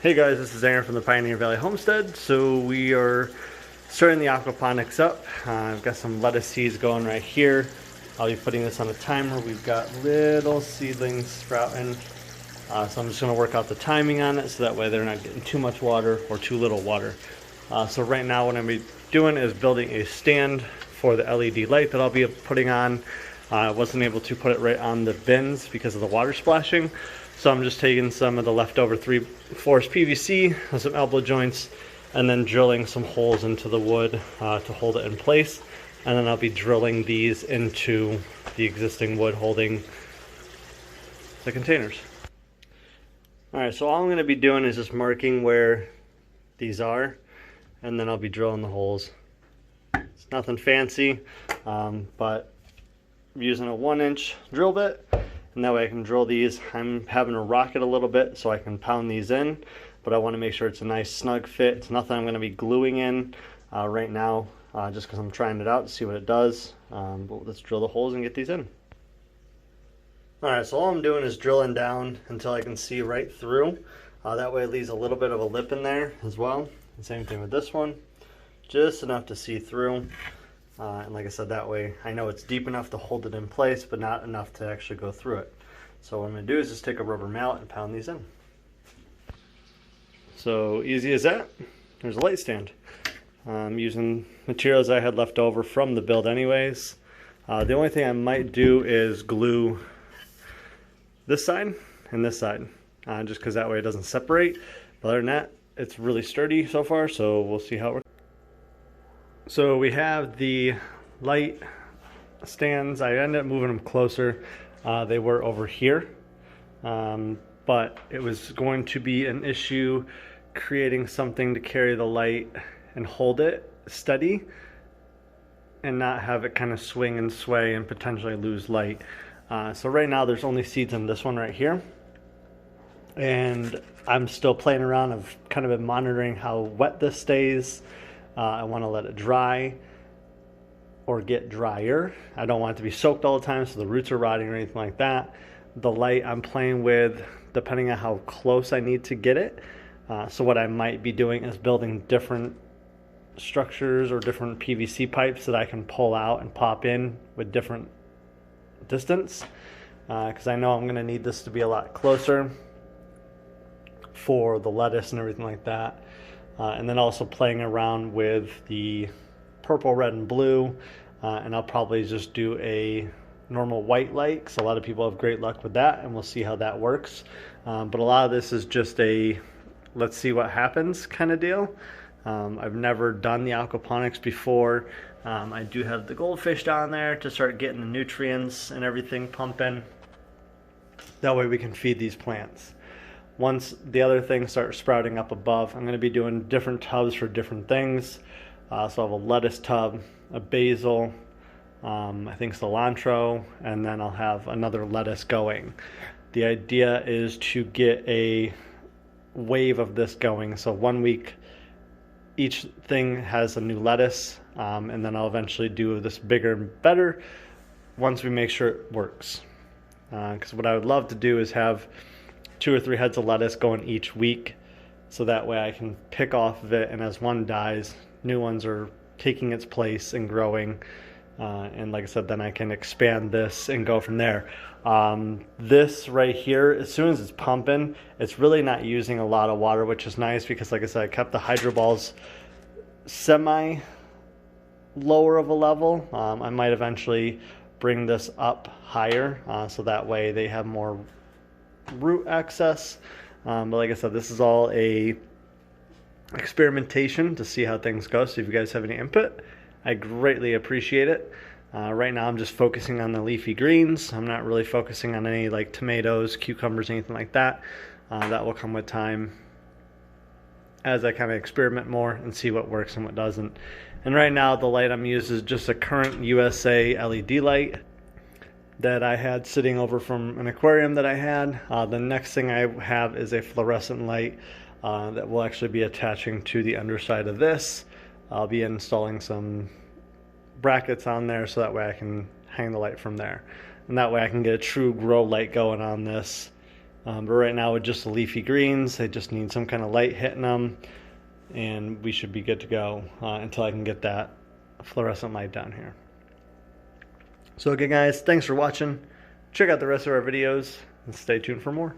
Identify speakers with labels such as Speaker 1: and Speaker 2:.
Speaker 1: Hey guys, this is Aaron from the Pioneer Valley Homestead. So we are starting the aquaponics up. I've got some lettuce seeds going right here. I'll be putting this on a timer. We've got little seedlings sprouting. So I'm just going to work out the timing on it so that way they're not getting too much water or too little water. So right now what I'm going to be doing is building a stand for the LED light that I'll be putting on. I wasn't able to put it right on the bins because of the water splashing. So I'm just taking some of the leftover 3/4 PVC with some elbow joints and then drilling some holes into the wood to hold it in place. And then I'll be drilling these into the existing wood holding the containers. Alright, so all I'm going to be doing is just marking where these are, and then I'll be drilling the holes. It's nothing fancy, but I'm using a 1-inch drill bit. And that way I can drill these. I'm having to rock it a little bit so I can pound these in, but I want to make sure it's a nice snug fit. It's nothing I'm going to be gluing in right now, just because I'm trying it out to see what it does. But let's drill the holes and get these in. Alright, so all I'm doing is drilling down until I can see right through. That way it leaves a little bit of a lip in there as well. And same thing with this one. Just enough to see through. And like I said, that way I know it's deep enough to hold it in place, but not enough to actually go through it. So what I'm going to do is just take a rubber mallet and pound these in. So easy as that. There's a light stand. I'm using materials I had left over from the build anyways. The only thing I might do is glue this side and this side, just because that way it doesn't separate. But other than that, it's really sturdy so far, so we'll see how it works. So we have the light stands. I ended up moving them closer. They were over here, but it was going to be an issue creating something to carry the light and hold it steady and not have it kind of swing and sway and potentially lose light. So right now there's only seeds in this one right here, and I'm still playing around. I've kind of been monitoring how wet this stays. I want to let it dry or get drier. I don't want it to be soaked all the time so the roots are rotting or anything like that. The light I'm playing with depending on how close I need to get it. So what I might be doing is building different structures or different PVC pipes that I can pull out and pop in with different distance, because I know I'm going to need this to be a lot closer for the lettuce and everything like that. And then also playing around with the purple, red, and blue. And I'll probably just do a normal white light, because a lot of people have great luck with that, and we'll see how that works. But a lot of this is just a let's see what happens kind of deal. I've never done the aquaponics before. I do have the goldfish down there to start getting the nutrients and everything pumping. That way we can feed these plants. Once the other things start sprouting up above, I'm going to be doing different tubs for different things. So I have a lettuce tub, a basil, I think cilantro, and then I'll have another lettuce going. The idea is to get a wave of this going. So 1 week each thing has a new lettuce, and then I'll eventually do this bigger and better once we make sure it works. Because what I would love to do is have 2 or 3 heads of lettuce going each week, so that way I can pick off of it, and as one dies, new ones are taking its place and growing. And like I said, then I can expand this and go from there. This right here, as soon as it's pumping, it's really not using a lot of water, which is nice because, like I said, I kept the hydro balls semi lower of a level. I might eventually bring this up higher, so that way they have more root access. But like I said, this is all a experimentation to see how things go. So if you guys have any input, I greatly appreciate it. Right now I'm just focusing on the leafy greens. I'm not really focusing on any like tomatoes, cucumbers, anything like that. That will come with time as I kind of experiment more and see what works and what doesn't. And right now the light I'm using is just a current USA LED light that I had sitting over from an aquarium that I had. The next thing I have is a fluorescent light that will actually be attaching to the underside of this. I'll be installing some brackets on there so that way I can hang the light from there. And that way I can get a true grow light going on this But right now with just the leafy greens, they just need some kind of light hitting them, and we should be good to go until I can get that fluorescent light down here. So again guys, thanks for watching. Check out the rest of our videos and stay tuned for more.